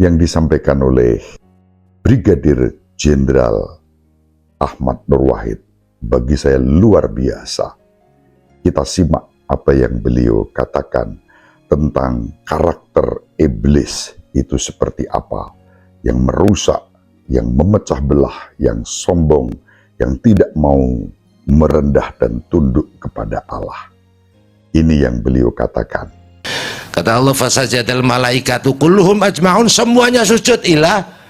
yang disampaikan oleh Brigadir Jenderal Ahmad Nur Wahid bagi saya luar biasa. Kita simak apa yang beliau katakan tentang karakter iblis itu seperti apa, yang merusak, yang memecah belah, yang sombong, yang tidak mau merendah dan tunduk kepada Allah. Ini yang beliau katakan. Kata Allah, fasajadal malaikatu kulluhum ajma'un, semuanya sujud ilah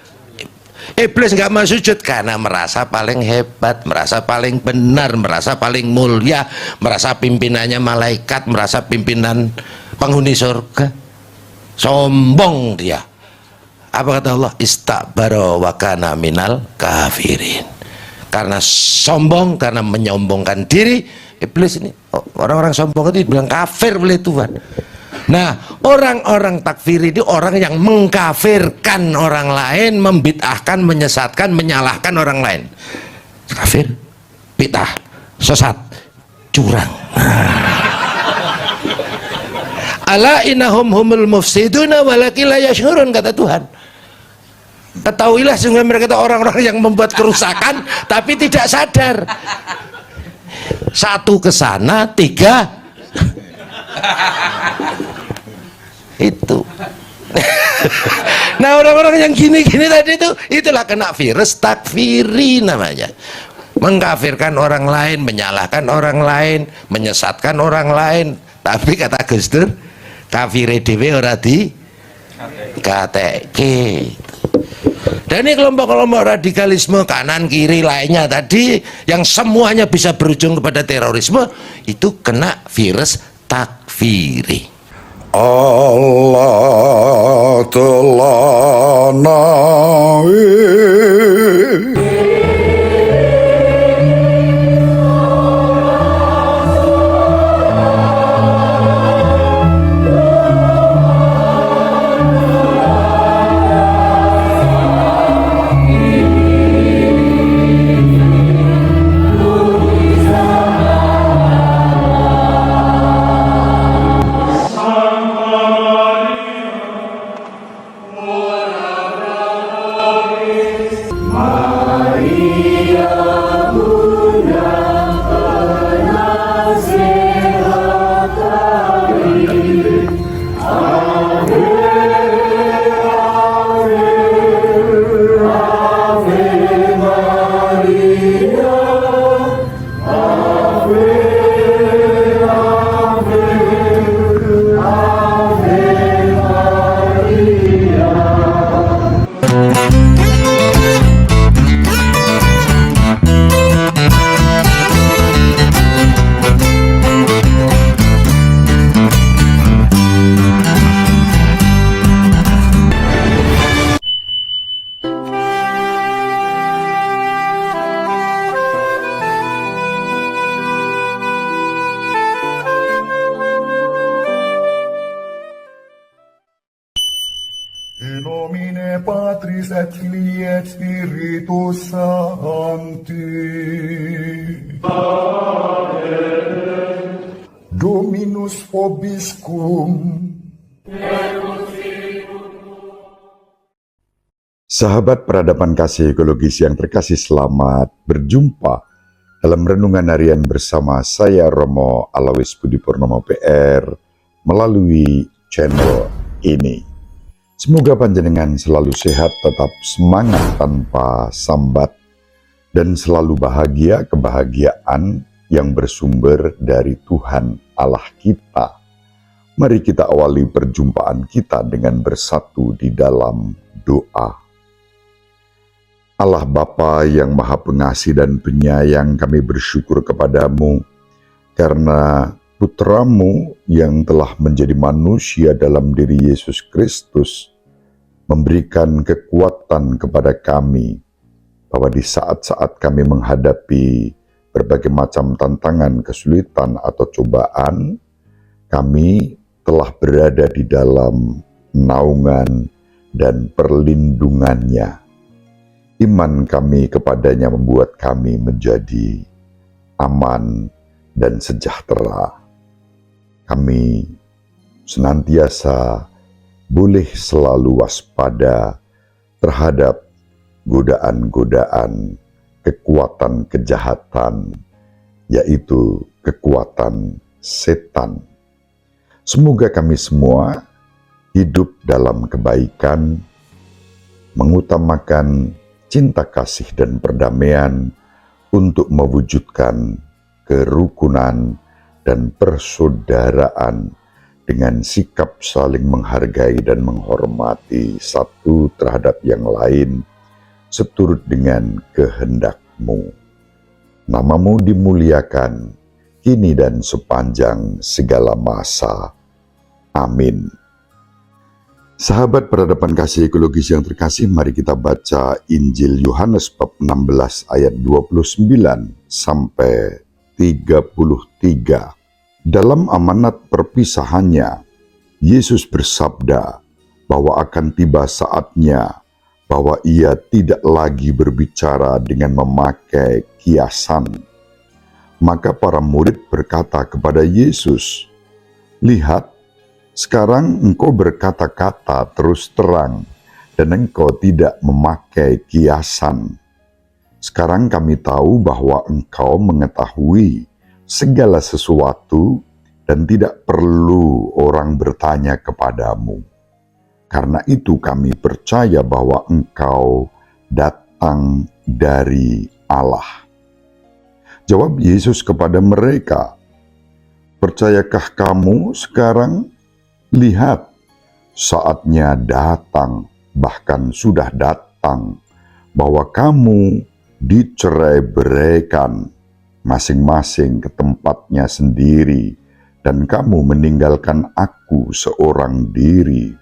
iblis nggak mau sujud karena merasa paling hebat, merasa paling benar, merasa paling mulia, merasa pimpinannya malaikat, merasa pimpinan penghuni surga. Sombong dia. Apa kata Allah? Istakbara wa kana minal kafirin. Karena sombong, karena menyombongkan diri, iblis ini, orang-orang sombong itu dibilang kafir oleh Tuhan. Nah, orang-orang takfir itu orang yang mengkafirkan orang lain, membid'ahkan, menyesatkan, menyalahkan orang lain. Kafir, bid'ah, sesat, curang. Ala innahum humul mufsiduna walakin la yashurun, kata Tuhan. Ketahuilah sehingga mereka itu orang-orang yang membuat kerusakan tapi tidak sadar. Satu ke sana, tiga itu. Nah, orang-orang yang gini-gini tadi itu, itulah kena virus takfiri namanya. Mengkafirkan orang lain, menyalahkan orang lain, menyesatkan orang lain. Tapi kata Gus Dur, kafire dhewe ora di kateke. Dan ini kelompok-kelompok radikalisme kanan kiri lainnya tadi yang semuanya bisa berujung kepada terorisme, itu kena virus takfiri. Allah telah nawi In nomine Patris et Filii et Spiritus Sancti. Amen. Dominus vobiscum. Sahabat peradaban kasih ekologis yang terkasih, selamat berjumpa dalam renungan harian bersama saya Romo Alawis Budi Purnomo PR melalui channel ini. Semoga panjenengan selalu sehat, tetap semangat tanpa sambat, dan selalu bahagia, kebahagiaan yang bersumber dari Tuhan Allah kita. Mari kita awali perjumpaan kita dengan bersatu di dalam doa. Allah Bapa yang Maha Pengasih dan Penyayang, kami bersyukur kepadamu karena Putramu yang telah menjadi manusia dalam diri Yesus Kristus memberikan kekuatan kepada kami bahwa di saat-saat kami menghadapi berbagai macam tantangan, kesulitan, atau cobaan, kami telah berada di dalam naungan dan perlindungannya. Iman kami kepadanya membuat kami menjadi aman dan sejahtera. Kami senantiasa boleh selalu waspada terhadap godaan-godaan kekuatan kejahatan, yaitu kekuatan setan. Semoga kami semua hidup dalam kebaikan, mengutamakan cinta kasih dan perdamaian untuk mewujudkan kerukunan dan persaudaraan dengan sikap saling menghargai dan menghormati satu terhadap yang lain seturut dengan kehendak-Mu. Nama-Mu dimuliakan, kini dan sepanjang segala masa. Amin. Sahabat peradaban kasih ekologis yang terkasih, mari kita baca Injil Yohanes bab 16 ayat 29 sampai 33. Dalam amanat perpisahannya, Yesus bersabda bahwa akan tiba saatnya bahwa ia tidak lagi berbicara dengan memakai kiasan. Maka para murid berkata kepada Yesus, "Lihat, sekarang engkau berkata-kata terus terang dan engkau tidak memakai kiasan. Sekarang kami tahu bahwa engkau mengetahui segala sesuatu dan tidak perlu orang bertanya kepadamu. Karena itu kami percaya bahwa engkau datang dari Allah." Jawab Yesus kepada mereka, "Percayakah kamu sekarang? Lihat, saatnya datang, bahkan sudah datang, bahwa kamu dicerai-beraikan masing-masing ke tempatnya sendiri, dan kamu meninggalkan aku seorang diri.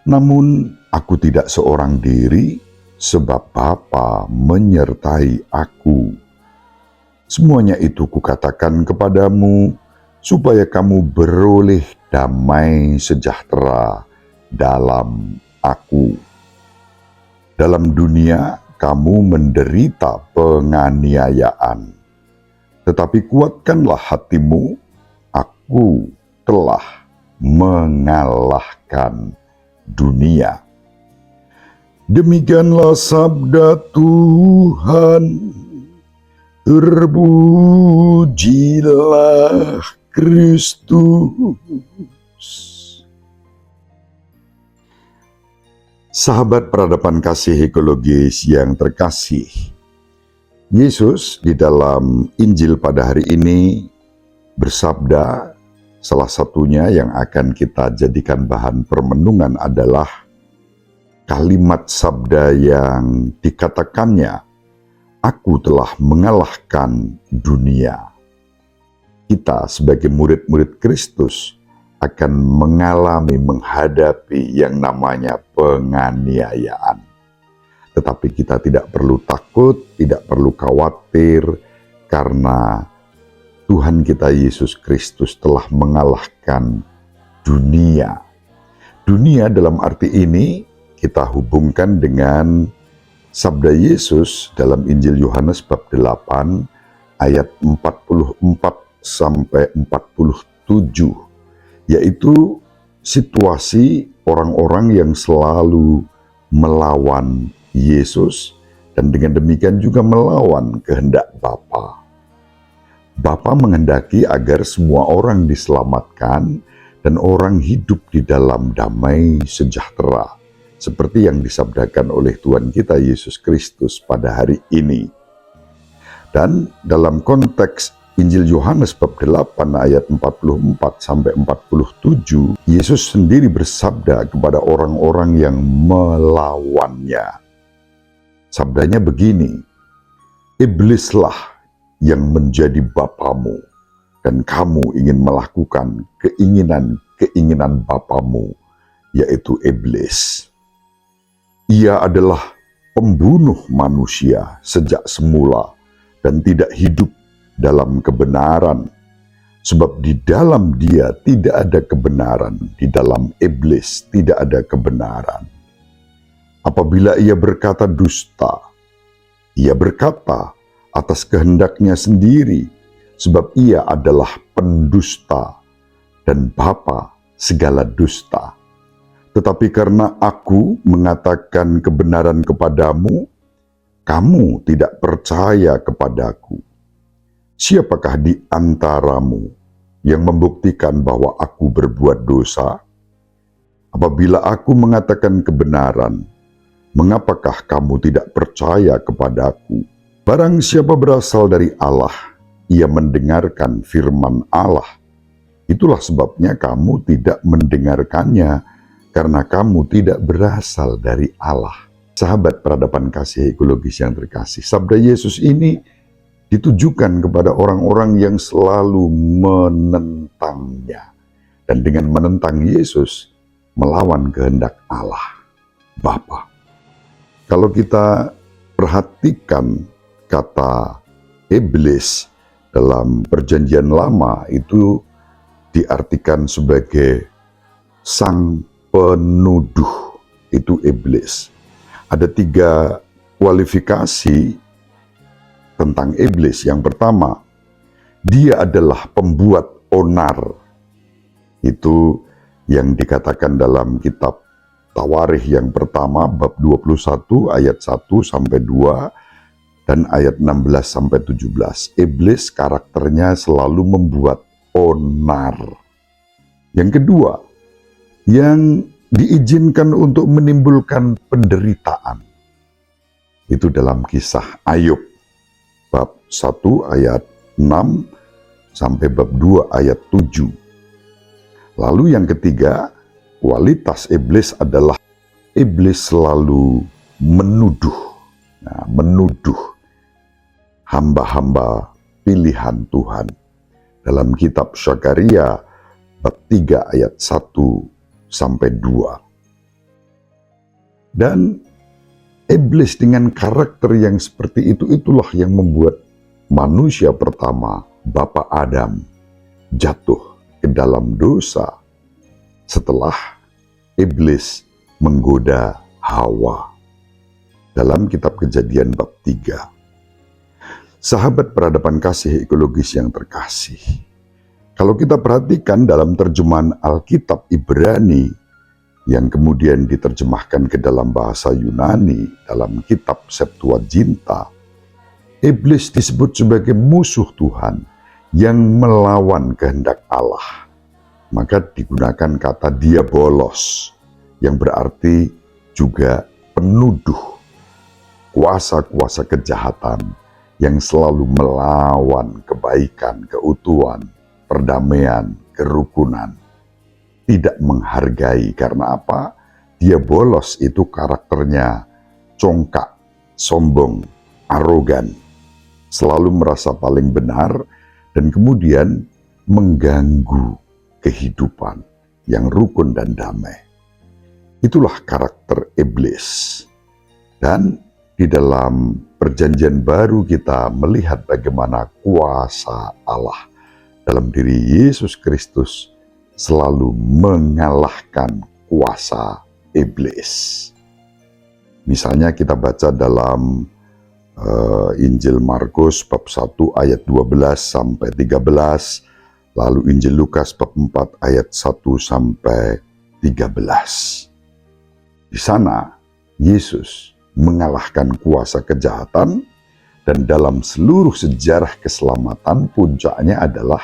Namun aku tidak seorang diri, sebab Bapa menyertai aku. Semuanya itu kukatakan kepadamu, supaya kamu beroleh damai sejahtera dalam aku. Dalam dunia kamu menderita penganiayaan, tetapi kuatkanlah hatimu, aku telah mengalahkan dunia." Demikianlah sabda Tuhan. Terpujilah Kristus. Sahabat peradaban kasih ekologis yang terkasih, Yesus di dalam Injil pada hari ini bersabda, salah satunya yang akan kita jadikan bahan permenungan adalah kalimat sabda yang dikatakannya, "Aku telah mengalahkan dunia." Kita sebagai murid-murid Kristus akan menghadapi yang namanya penganiayaan. Tetapi kita tidak perlu takut, tidak perlu khawatir, karena Tuhan kita Yesus Kristus telah mengalahkan dunia. Dunia dalam arti ini kita hubungkan dengan sabda Yesus dalam Injil Yohanes bab 8 ayat 44 sampai 47, yaitu situasi orang-orang yang selalu melawan Yesus dan dengan demikian juga melawan kehendak Bapa. Bapa menghendaki agar semua orang diselamatkan dan orang hidup di dalam damai sejahtera, seperti yang disabdakan oleh Tuhan kita Yesus Kristus pada hari ini. Dan dalam konteks Injil Yohanes bab 8 ayat 44 sampai 47, Yesus sendiri bersabda kepada orang-orang yang melawannya. Sabdanya begini, "Iblislah yang menjadi bapamu, dan kamu ingin melakukan keinginan bapamu, yaitu iblis. Ia adalah pembunuh manusia sejak semula dan tidak hidup dalam kebenaran, sebab di dalam dia tidak ada kebenaran, di dalam iblis tidak ada kebenaran. Apabila ia berkata dusta, ia berkata atas kehendaknya sendiri, sebab ia adalah pendusta dan bapa segala dusta. Tetapi karena aku mengatakan kebenaran kepadamu, kamu tidak percaya kepadaku. Siapakah di antaramu yang membuktikan bahwa aku berbuat dosa? Apabila aku mengatakan kebenaran, mengapakah kamu tidak percaya kepadaku? Barang siapa berasal dari Allah, ia mendengarkan firman Allah. Itulah sebabnya kamu tidak mendengarkannya, karena kamu tidak berasal dari Allah. Sahabat peradaban kasih ekologis yang terkasih, sabda Yesus ini ditujukan kepada orang-orang yang selalu menentangnya. Dan dengan menentang Yesus, melawan kehendak Allah, Bapa. Kalau kita perhatikan kata iblis dalam perjanjian lama itu diartikan sebagai sang penuduh, itu iblis. Ada 3 kualifikasi tentang iblis. Yang pertama, dia adalah pembuat onar. Itu yang dikatakan dalam kitab Tawarikh yang pertama bab 21 ayat 1 sampai 2 dan ayat 16 sampai 17. Iblis karakternya selalu membuat onar. Yang kedua, yang diizinkan untuk menimbulkan penderitaan. Itu dalam kisah Ayub bab 1 ayat 6 sampai bab 2 ayat 7. Lalu yang ketiga, kualitas iblis adalah iblis selalu menuduh. Nah, menuduh hamba-hamba pilihan Tuhan. Dalam kitab Zakaria bab 3 ayat 1 sampai 2. Dan iblis dengan karakter yang seperti itu, itulah yang membuat manusia pertama, Bapa Adam, jatuh ke dalam dosa setelah iblis menggoda Hawa. Dalam kitab Kejadian bab 3. Sahabat peradaban kasih ekologis yang terkasih, kalau kita perhatikan dalam terjemahan Alkitab Ibrani yang kemudian diterjemahkan ke dalam bahasa Yunani dalam kitab Septuaginta, iblis disebut sebagai musuh Tuhan yang melawan kehendak Allah. Maka digunakan kata diabolos yang berarti juga penuduh, kuasa-kuasa kejahatan yang selalu melawan kebaikan, keutuhan, perdamaian, kerukunan. Tidak menghargai. Karena apa? Diabolos itu karakternya congkak, sombong, arogan, selalu merasa paling benar, dan kemudian mengganggu kehidupan yang rukun dan damai. Itulah karakter iblis. Dan di dalam perjanjian baru kita melihat bagaimana kuasa Allah dalam diri Yesus Kristus selalu mengalahkan kuasa iblis. Misalnya kita baca dalam Injil Markus bab 1 ayat 12 sampai 13, lalu Injil Lukas bab 4 ayat 1 sampai 13. Di sana Yesus mengalahkan kuasa kejahatan, dan dalam seluruh sejarah keselamatan puncaknya adalah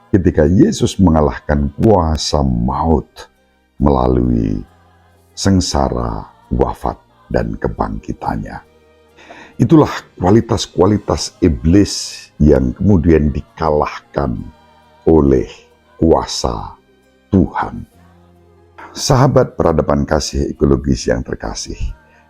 ketika Yesus mengalahkan kuasa maut melalui sengsara, wafat, dan kebangkitannya. Itulah kualitas-kualitas iblis yang kemudian dikalahkan oleh kuasa Tuhan. Sahabat peradaban kasih ekologis yang terkasih,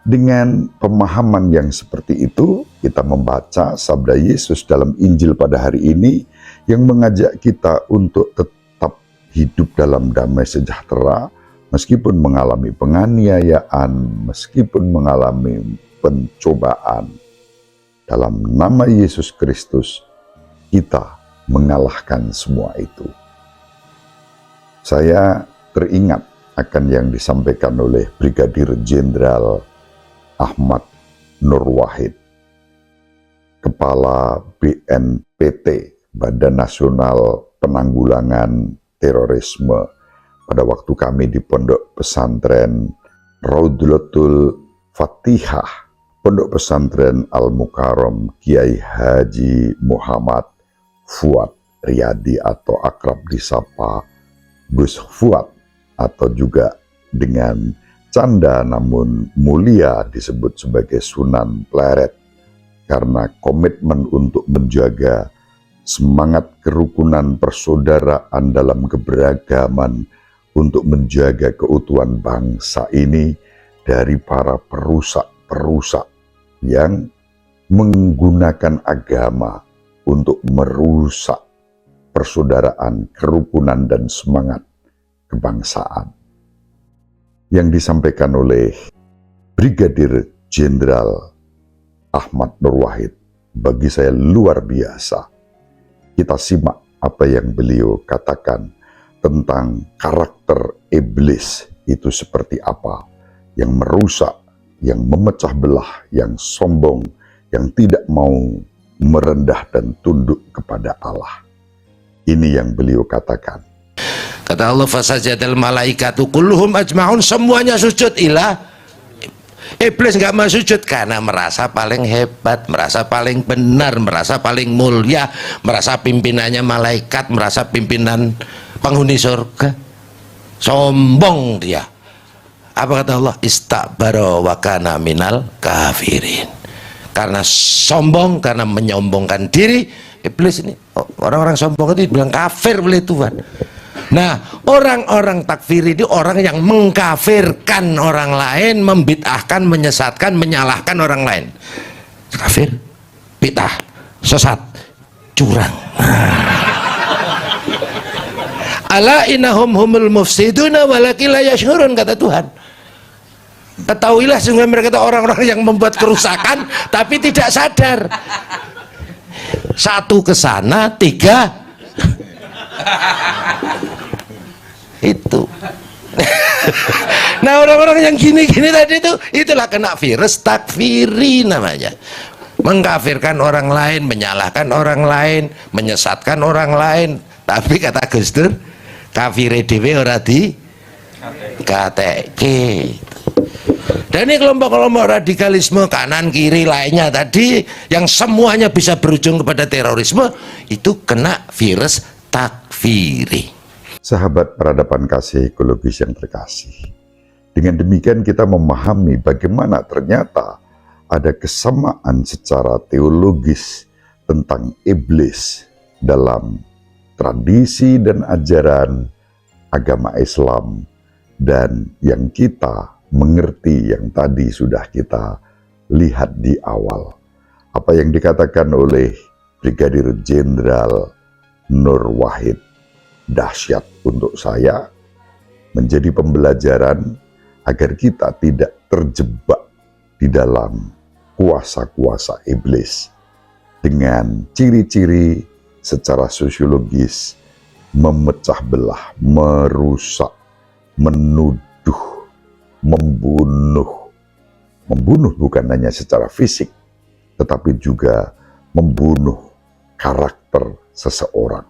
dengan pemahaman yang seperti itu, kita membaca sabda Yesus dalam Injil pada hari ini yang mengajak kita untuk tetap hidup dalam damai sejahtera, meskipun mengalami penganiayaan, meskipun mengalami pencobaan. Dalam nama Yesus Kristus, kita mengalahkan semua itu. Saya teringat akan yang disampaikan oleh Brigadir Jenderal Ahmad Nur Wahid, Kepala BNPT, Badan Nasional Penanggulangan Terorisme, pada waktu kami di Pondok Pesantren Raudlatul Fatihah, Pondok Pesantren Al-Mukarram Kiai Haji Muhammad Fuad Riyadi atau akrab disapa Gus Fuad, atau juga dengan canda namun mulia disebut sebagai Sunan Pleret, karena komitmen untuk menjaga semangat kerukunan persaudaraan dalam keberagaman untuk menjaga keutuhan bangsa ini dari para perusak-perusak yang menggunakan agama untuk merusak persaudaraan, kerukunan, dan semangat kebangsaan. Yang disampaikan oleh Brigadir Jenderal Ahmad Nur Wahid bagi saya luar biasa. Kita simak apa yang beliau katakan tentang karakter iblis itu seperti apa, yang merusak, yang memecah belah, yang sombong, yang tidak mau merendah dan tunduk kepada Allah. Ini yang beliau katakan. Kata Allah, fasajadal malaikatu kulluhum ajma'un, semuanya sujud ilah iblis nggak mau sujud karena merasa paling hebat, merasa paling benar, merasa paling mulia, merasa pimpinannya malaikat, merasa pimpinan penghuni surga. Sombong dia. Apa kata Allah? Istakbara wa kana minal kafirin. Karena sombong, karena menyombongkan diri, iblis ini, orang-orang sombong itu bilang kafir oleh Tuhan. Nah, orang-orang takfir itu orang yang mengkafirkan orang lain, membid'ahkan, menyesatkan, menyalahkan orang lain. Kafir, bid'ah, sesat, curang. Ala innahum humul mufsiduna walakin la yashurun, kata Tuhan. Ketahuilah sehingga mereka itu orang-orang yang membuat kerusakan tapi tidak sadar. Satu ke sana, tiga itu. Nah, orang-orang yang gini-gini tadi itu, itulah kena virus takfiri namanya. Mengkafirkan orang lain, menyalahkan orang lain, menyesatkan orang lain. Tapi kata Gus Dur, kafire dhewe ora di kateke. Dan ini kelompok-kelompok radikalisme kanan kiri lainnya tadi yang semuanya bisa berujung kepada terorisme, itu kena virus takfiri. Sahabat peradaban kasih ekologis yang terkasih, dengan demikian kita memahami bagaimana ternyata ada kesamaan secara teologis tentang iblis dalam tradisi dan ajaran agama Islam, dan yang kita mengerti yang tadi sudah kita lihat di awal. Apa yang dikatakan oleh Brigadir Jenderal Nur Wahid dahsyat untuk saya, menjadi pembelajaran agar kita tidak terjebak di dalam kuasa-kuasa iblis dengan ciri-ciri secara sosiologis memecah belah, merusak, menuduh, membunuh. Membunuh bukan hanya secara fisik, tetapi juga membunuh karakter seseorang.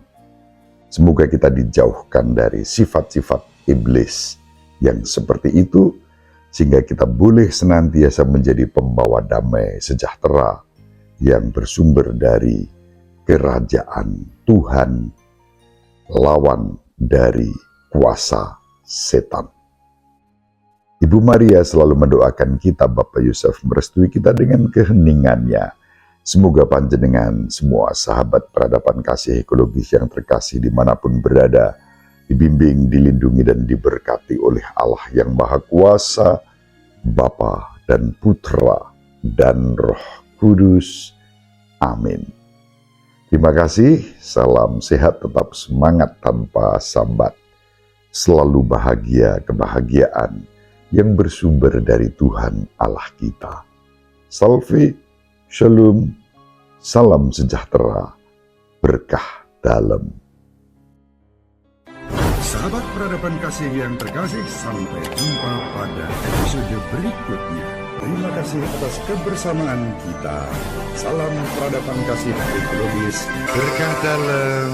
Semoga kita dijauhkan dari sifat-sifat iblis yang seperti itu, sehingga kita boleh senantiasa menjadi pembawa damai sejahtera yang bersumber dari kerajaan Tuhan, lawan dari kuasa setan. Ibu Maria selalu mendoakan kita, Bapak Yusuf merestui kita dengan keheningannya. Semoga panjenengan semua sahabat peradaban kasih ekologis yang terkasih dimanapun berada, dibimbing, dilindungi, dan diberkati oleh Allah yang Maha Kuasa, Bapa dan Putra dan Roh Kudus. Amin. Terima kasih, salam sehat, tetap semangat tanpa sambat. Selalu bahagia, kebahagiaan yang bersumber dari Tuhan Allah kita. Salve, Shalom, salam sejahtera, berkah dalam. Sahabat peradaban kasih yang terkasih, sampai jumpa pada episode berikutnya. Terima kasih atas kebersamaan kita. Salam peradaban kasih ekologis, berkah dalam.